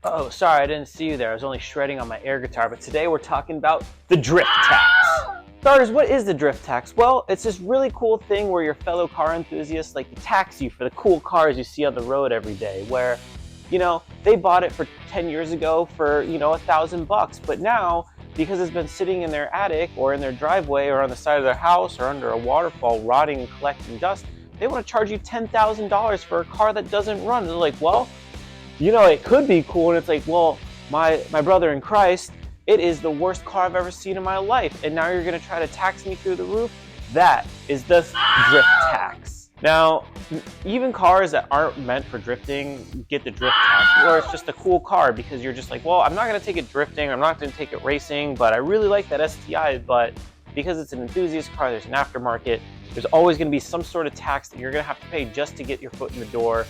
Oh, sorry, I didn't see you there. I was only shredding on my air guitar, but today we're talking about the drift tax. Starters, what is the drift tax? Well, it's this really cool thing where your fellow car enthusiasts like to tax you for the cool cars you see on the road every day, where, they bought it for 10 years ago for, $1,000, but now, because it's been sitting in their attic or in their driveway or on the side of their house or under a waterfall rotting and collecting dust, they want to charge you $10,000 for a car that doesn't run. And they're like, well, it could be cool. And it's like, well, my brother in Christ, it is the worst car I've ever seen in my life. And now you're going to try to tax me through the roof? That is the drift tax. Now, even cars that aren't meant for drifting get the drift tax, or it's just a cool car because you're just like, well, I'm not going to take it drifting, I'm not going to take it racing, but I really like that STI, but because it's an enthusiast car, there's an aftermarket, there's always going to be some sort of tax that you're going to have to pay just to get your foot in the door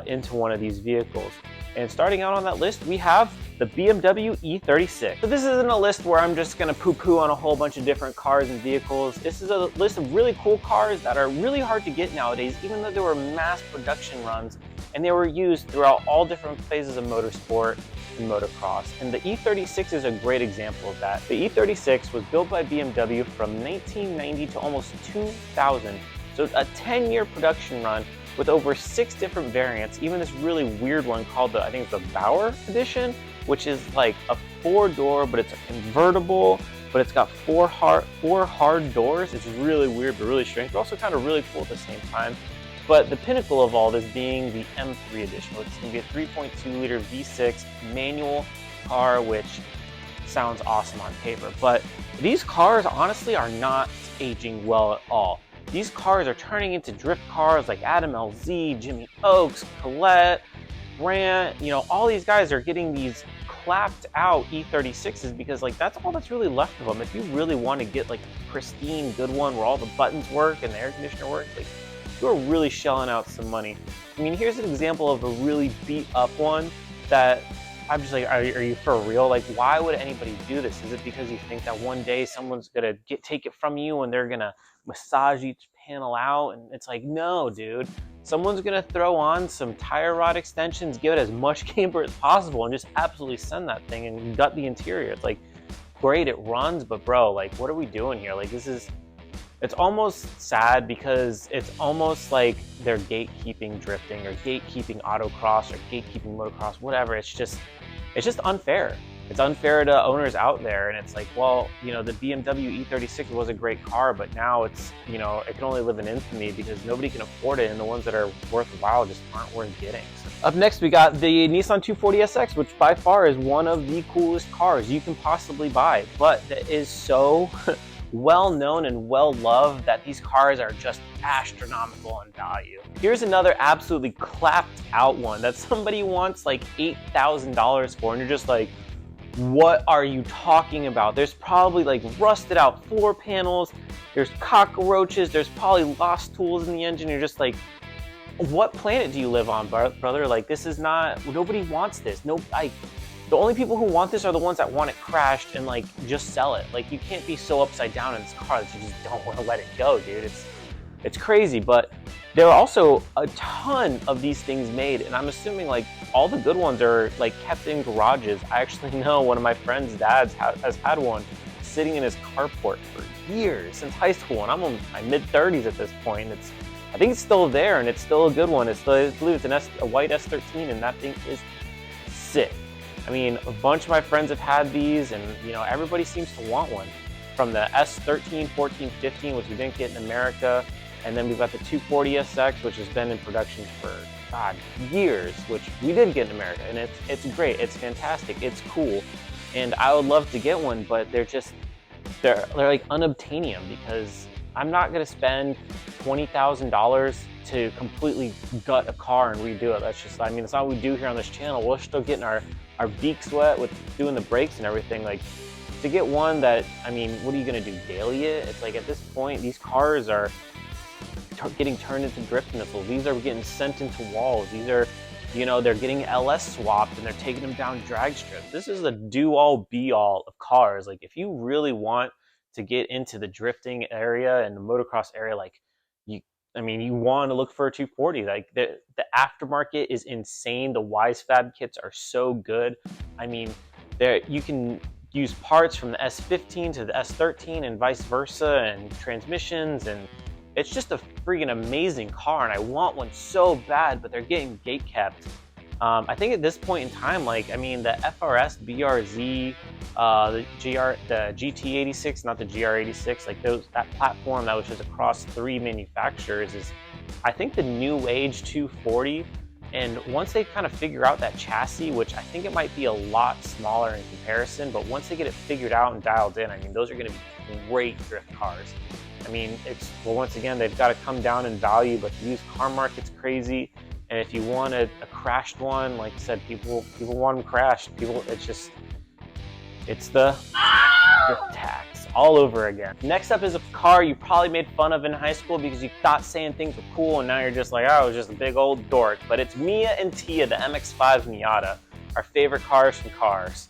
into one of these vehicles. And starting out on that list, we have the BMW E36. So this isn't a list where I'm just gonna poo-poo on a whole bunch of different cars and vehicles. This is a list of really cool cars that are really hard to get nowadays, even though there were mass production runs and they were used throughout all different phases of motorsport and motocross. And the E36 is a great example of that. The E36 was built by BMW from 1990 to almost 2000. So a 10-year production run with over 6 different variants, even this really weird one called I think it's the Bauer edition, which is like a 4-door, but it's a convertible, but it's got four hard doors. It's really weird, but really strange, but also kind of really cool at the same time. But the pinnacle of all this being the M3 edition, which is gonna be a 3.2-liter V6 manual car, which sounds awesome on paper. But these cars honestly are not aging well at all. These cars are turning into drift cars like Adam LZ, Jimmy Oaks, Colette, Grant, all these guys are getting these clapped out E36s because that's all that's really left of them. If you really want to get like a pristine good one where all the buttons work and the air conditioner works, you're really shelling out some money. I mean, here's an example of a really beat up one that I'm just like, are you for real? Why would anybody do this? Is it because you think that one day someone's gonna take it from you and they're gonna massage each panel out? And it's like, no, dude. Someone's gonna throw on some tire rod extensions, give it as much camber as possible, and just absolutely send that thing and gut the interior. It's like, great, it runs, but bro, what are we doing here? It's almost sad because it's almost like they're gatekeeping drifting or gatekeeping autocross or gatekeeping motocross, whatever. It's just unfair. It's unfair to owners out there. And it's like, well, the BMW E36 was a great car, but now it's, it can only live in infamy because nobody can afford it, and the ones that are worthwhile just aren't worth getting. So, up next, we got the Nissan 240SX, which by far is one of the coolest cars you can possibly buy, but that is so well known and well loved that these cars are just astronomical in value. Here's another absolutely clapped out one that somebody wants like $8,000 for, and you're just like, what are you talking about? There's probably rusted out floor panels, there's cockroaches, there's probably lost tools in the engine. You're just like, what planet do you live on, brother? This is not, nobody wants this. The only people who want this are the ones that want it crashed and just sell it. You can't be so upside down in this car that you just don't want to let it go, dude. It's crazy, but there are also a ton of these things made, and I'm assuming all the good ones are kept in garages. I actually know one of my friend's dads has had one sitting in his carport for years, since high school, and I'm in my mid-30s at this point. I think it's still there, and it's still a good one. I believe it's a white S13, and that thing is sick. I mean, a bunch of my friends have had these, and everybody seems to want one. From the S13, 14, 15, which we didn't get in America, and then we've got the 240SX, which has been in production for, God, years, which we did get in America, and it's great, it's fantastic, it's cool, and I would love to get one, but they're unobtainium because I'm not gonna spend $20,000 to completely gut a car and redo it. That's just, it's not what we do here on this channel. We're still getting our beaks wet with doing the brakes and everything. To get one that, what are you gonna do, daily it? It's at this point, these cars are getting turned into drift missiles. These are getting sent into walls. These are, they're getting LS swapped and they're taking them down drag strips. This is the do-all, be-all of cars. If you really want to get into the drifting area and the motocross area, I mean, you want to look for a 240. Like the aftermarket is insane. The Wisefab kits are so good. I mean, there you can use parts from the S15 to the S13 and vice versa, and transmissions, and it's just a freaking amazing car. And I want one so bad, but they're getting gate kept. I think at this point in time, like, I mean, the FRS, BRZ, the GT86, not the GR86, like that platform that was just across 3 manufacturers is, I think, the new age 240. And once they kind of figure out that chassis, which I think it might be a lot smaller in comparison, but once they get it figured out and dialed in, I mean, those are going to be great drift cars. I mean, well, once again, they've got to come down in value, but the used car market's crazy. And if you want a crashed one, like I said, people want them crashed. It's the drift tax all over again. Next up is a car you probably made fun of in high school because you thought saying things were cool, and now you're just like, oh, I was just a big old dork. But it's Mia and Tia, the MX5 Miata, our favorite cars from Cars.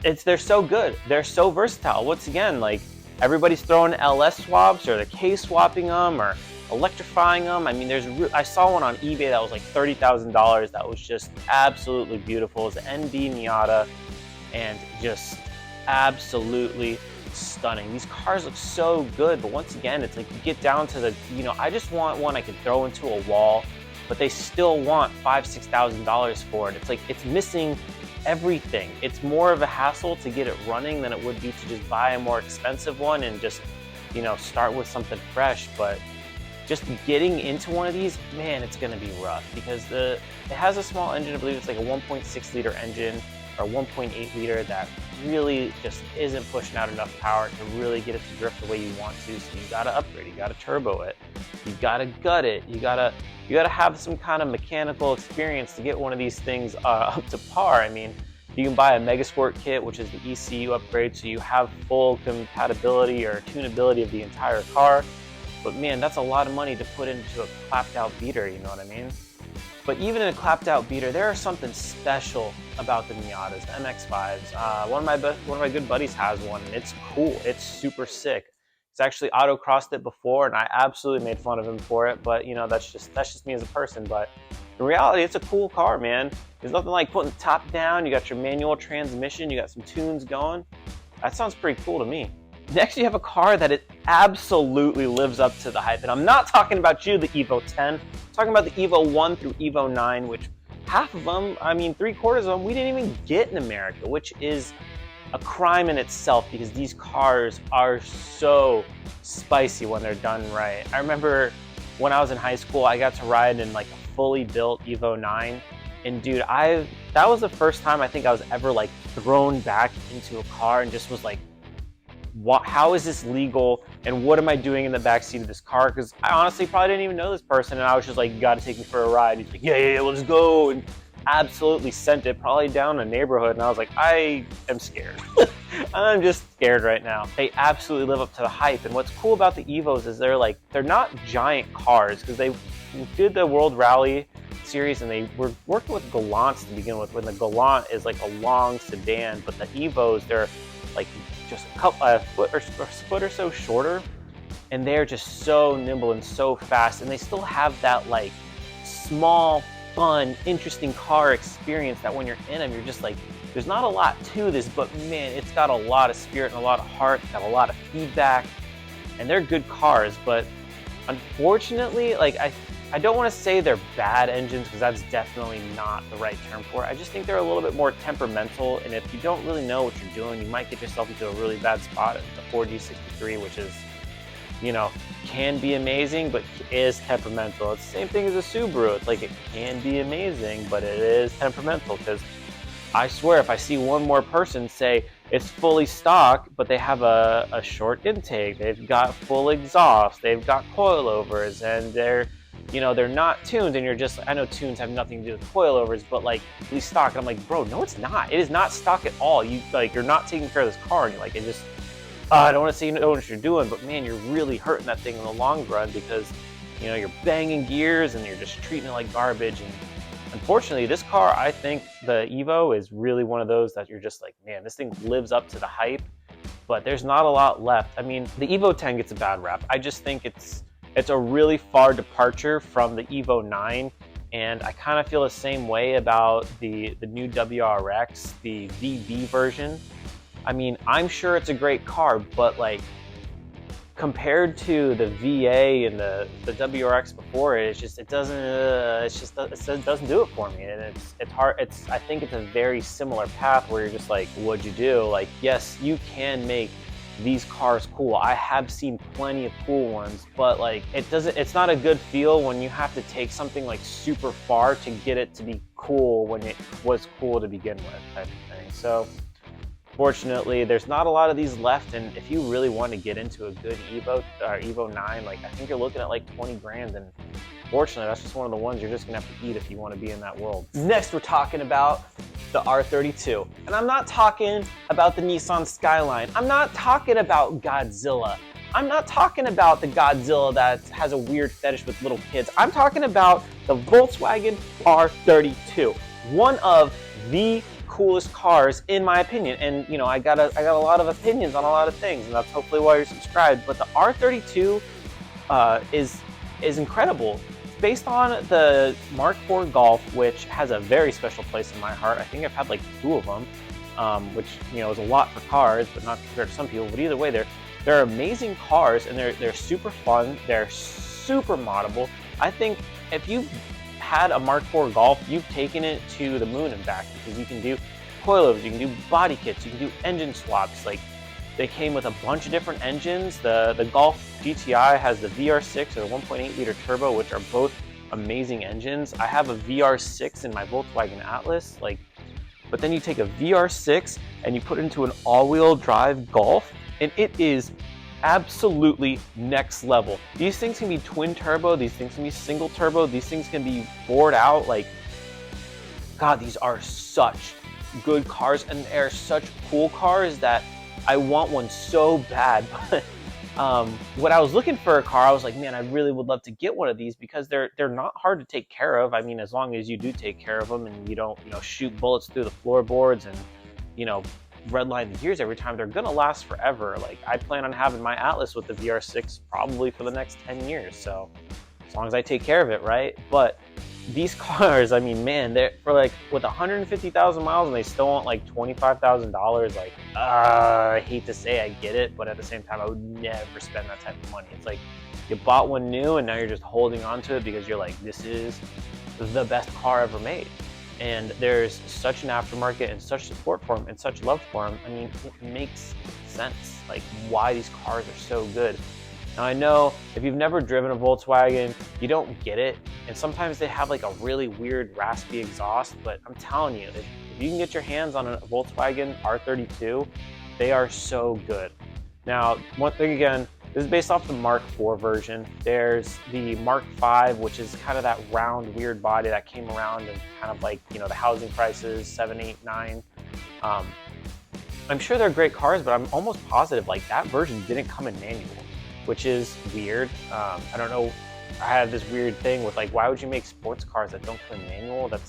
They're so good. They're so versatile. Once again, like, everybody's throwing LS swaps, or they're K-swapping them, or electrifying them. I mean, I saw one on eBay that was like $30,000 that was just absolutely beautiful. It was an NB Miata, and just absolutely stunning. These cars look so good, but once again, it's like you get down to the, I just want one I could throw into a wall, but they still want $5,000–6,000 for it. It's like, it's missing everything. It's more of a hassle to get it running than it would be to just buy a more expensive one and just, start with something fresh. But just getting into one of these, man, it's gonna be rough because it has a small engine. I believe it's like a 1.6 liter engine or 1.8 liter that really just isn't pushing out enough power to really get it to drift the way you want to. So you gotta upgrade, you gotta turbo it, you gotta gut it, you gotta have some kind of mechanical experience to get one of these things up to par. I mean, you can buy a Megasport kit, which is the ECU upgrade, so you have full compatibility or tunability of the entire car. But man, that's a lot of money to put into a clapped out beater, you know what I mean? But even in a clapped out beater, there is something special about the Miatas, the MX5s. One of my good buddies has one, and it's cool. It's super sick. He's actually autocrossed it before, and I absolutely made fun of him for it. But that's just me as a person. But in reality, it's a cool car, man. There's nothing like putting the top down. You got your manual transmission. You got some tunes going. That sounds pretty cool to me. Next, you have a car that it absolutely lives up to the hype. And I'm not talking about the Evo 10. I'm talking about the Evo 1 through Evo 9, which half of them, I mean, 3/4 of them, we didn't even get in America, which is a crime in itself because these cars are so spicy when they're done right. I remember when I was in high school, I got to ride in like a fully built Evo 9. And dude, that was the first time I think I was ever like thrown back into a car and just was like, how is this legal, and what am I doing in the backseat of this car? Because I honestly probably didn't even know this person, and I was just like, you gotta take me for a ride. He's like, yeah, let's go, and absolutely sent it probably down a neighborhood, and I was like, I am scared. I'm just scared right now. They absolutely live up to the hype, and what's cool about the Evos is they're not giant cars, because they did the World Rally series, and they were working with Gallants to begin with, when the Gallant is like a long sedan, but the Evos, they're like just a foot or so shorter, and they're just so nimble and so fast, and they still have that like small, fun, interesting car experience that when you're in them, you're just like, there's not a lot to this, but man, it's got a lot of spirit and a lot of heart. It's got a lot of feedback, and they're good cars. But unfortunately, like I don't want to say they're bad engines, because that's definitely not the right term for it. I just think they're a little bit more temperamental, and if you don't really know what you're doing, you might get yourself into a really bad spot at the 4G63, which is, can be amazing, but is temperamental. It's the same thing as a Subaru. It's like, it can be amazing, but it is temperamental, because I swear if I see one more person say it's fully stock, but they have a short intake, they've got full exhaust, they've got coilovers, and they're not tuned, and you're just, I know tunes have nothing to do with coilovers, but like, at least stock. And I'm like, bro, no, it's not. It is not stock at all. You're not taking care of this car, and you're like, I don't want to say you know what you're doing, but man, you're really hurting that thing in the long run, because, you're banging gears and you're just treating it like garbage. And unfortunately, this car, I think the Evo is really one of those that you're just like, man, this thing lives up to the hype. but there's not a lot left. I mean, the Evo 10 gets a bad rap. I just think it's a really far departure from the Evo 9, and I kind of feel the same way about the new WRX, the VB version. I mean, I'm sure it's a great car, but like compared to the VA and the WRX before it, it doesn't do it for me, and it's hard. I think it's a very similar path where you're just like, what'd you do? Like, yes, you can make these cars cool. I have seen plenty of cool ones, but like it's not a good feel when you have to take something like super far to get it to be cool when it was cool to begin with, type of thing. So fortunately, there's not a lot of these left, and if you really want to get into a good Evo 9, like I think you're looking at like 20 grand, and fortunately, that's just one of the ones you're just gonna have to eat if you want to be in that world. Next, we're talking about the R32, and I'm not talking about the Nissan Skyline. I'm not talking about Godzilla. I'm not talking about the Godzilla that has a weird fetish with little kids. I'm talking about the Volkswagen R32, one of the coolest cars in my opinion. And you know, I got a lot of opinions on a lot of things, and that's hopefully why you're subscribed. But the R32 is incredible. It's based on the Mark IV Golf, which has a very special place in my heart. I think I've had like 2 of them, which, you know, is a lot for cars, but not compared to some people. But either way, they're amazing cars, and they're super fun. They're super moddable. I think if you've had a Mark IV Golf, you've taken it to the moon and back, because you can do coilovers, you can do body kits, you can do engine swaps. Like, they came with a bunch of different engines. The Golf GTI has the VR6 or the 1.8 liter turbo, which are both amazing engines. I have a VR6 in my Volkswagen Atlas, like, but then you take a VR6 and you put it into an all-wheel drive Golf, and it is absolutely next level. These things can be twin turbo, these things can be single turbo, these things can be bored out. Like, God, these are such good cars, and they're such cool cars that I want one so bad. But when I was looking for a car, I was like, man, I really would love to get one of these, because they're not hard to take care of. I mean, as long as you do take care of them and you don't, you know, shoot bullets through the floorboards and, you know, redline the gears every time, they're gonna last forever. Like, I plan on having my Atlas with the VR6 probably for the next 10 years. So as long as I take care of it, right? But these cars, I mean, man, they're for like with 150,000 miles and they still want like $25,000. Like, I hate to say I get it, but at the same time, I would never spend that type of money. It's like you bought one new and now you're just holding on to it because you're like, this is the best car ever made. And there's such an aftermarket and such support for them and such love for them. I mean, it makes sense, like, why these cars are so good. Now, I know if you've never driven a Volkswagen, you don't get it. And sometimes they have like a really weird raspy exhaust, but I'm telling you, if you can get your hands on a Volkswagen R32, they are so good. Now, one thing again, this is based off the Mark IV version. There's the Mark V, which is kind of that round, weird body that came around and kind of like, you know, the housing prices, 7, 8, 9. I'm sure they're great cars, but I'm almost positive like that version didn't come in manual, which is weird. I don't know. I have this weird thing with like, why would you make sports cars that don't come in manual? It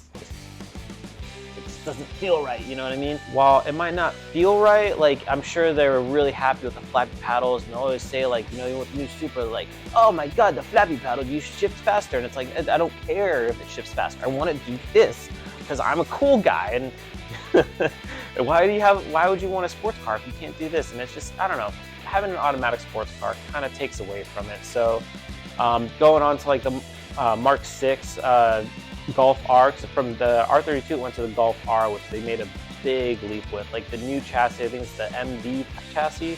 just doesn't feel right, you know what I mean? While it might not feel right, like, I'm sure they were really happy with the flappy paddles, and they always say, like, you know, with the new Supra, like, oh my God, the flappy paddle, you shift faster. And it's like, I don't care if it shifts faster. I want to do this because I'm a cool guy. And why would you want a sports car if you can't do this? And it's just, I don't know. Having an automatic sports car kind of takes away from it. So going on to like the Mark VI Golf R, so from the R32 it went to the Golf R, which they made a big leap with. Like, the new chassis, I think it's the MD chassis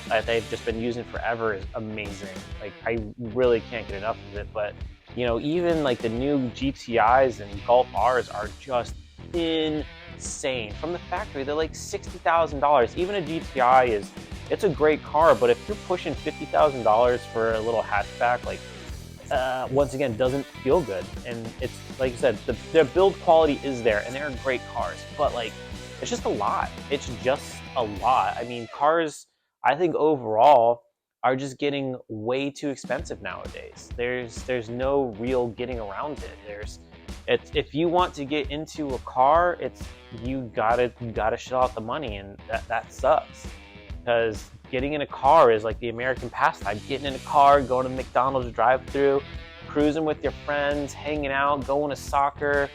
that they've just been using forever, is amazing. Like, I really can't get enough of it. But, you know, even like the new GTIs and Golf Rs are just insane. From the factory, they're like $60,000. Even a GTI it's a great car, but if you're pushing $50,000 for a little hatchback, like, once again, doesn't feel good. And it's, like I said, their build quality is there, and they're great cars, but like, it's just a lot. It's just a lot. I mean, cars, I think overall, are just getting way too expensive nowadays. There's no real getting around it. If you want to get into a car, you gotta shell out the money, and that sucks. because getting in a car is like the American pastime. Getting in a car, going to McDonald's drive-through, cruising with your friends, hanging out, going to soccer,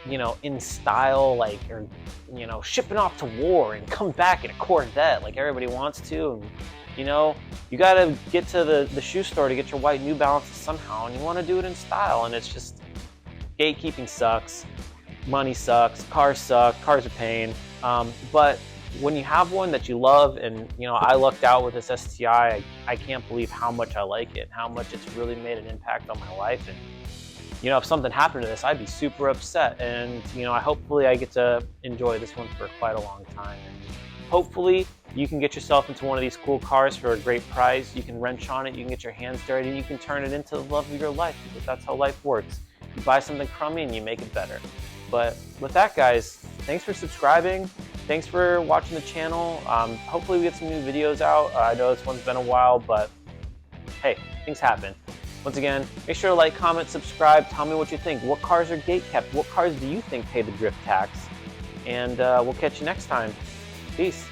you know, in style, like, or, you know, shipping off to war and come back in a Corvette like everybody wants to. And, you know, you got to get to the shoe store to get your white New Balances somehow, and you want to do it in style. And it's just, gatekeeping sucks, money sucks, cars suck, cars are pain. But when you have one that you love, and, you know, I lucked out with this STI, I can't believe how much I like it, how much it's really made an impact on my life. And, you know, if something happened to this, I'd be super upset. And, you know, hopefully I get to enjoy this one for quite a long time. And hopefully you can get yourself into one of these cool cars for a great price. You can wrench on it, you can get your hands dirty, and you can turn it into the love of your life, because that's how life works. You buy something crummy and you make it better. But with that, guys, thanks for subscribing. Thanks for watching the channel. Hopefully we get some new videos out. I know this one's been a while, but hey, things happen. Once again, make sure to like, comment, subscribe. Tell me what you think. What cars are gate kept? What cars do you think pay the drift tax? And we'll catch you next time. Peace.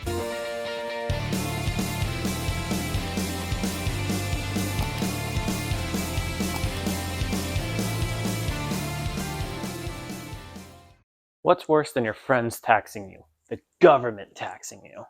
What's worse than your friends taxing you? The government taxing you.